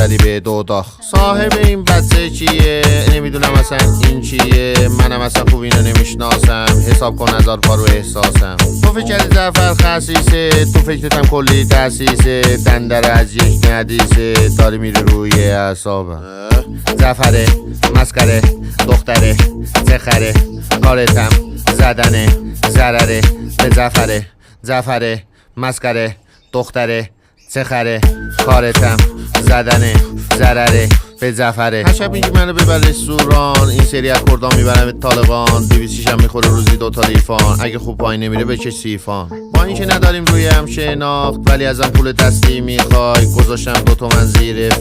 زدی به دوداخ. صاحب این بچه کیه؟ نمیدونم اصلا این چیه. منم اصلا خوب اینو نمیشناسم. حساب کن هزار پارو احساسم. تو فکر زفر خسیسه، تو فکرتم کلی تاسیسه. دندره از یک ندیسه، داری میری روی اعصابم. زفره مسکره دختره زخره، کارتم زدنه ضرره. به زفره مسکره دختره سخره، کارتم زدنه ضرره. به زفره هر شب میگی منو ببر رستوران، این سری از کردان میبرم به طالبان. 200 هم میخوره روزی 2 تا لیفان، اگه خوب پایین نمیره بکش سیفان. با اینکه نداریم روی هم شناخت، ولی ازم پول دستی میخوای. گذاشتم 2 تومن زیر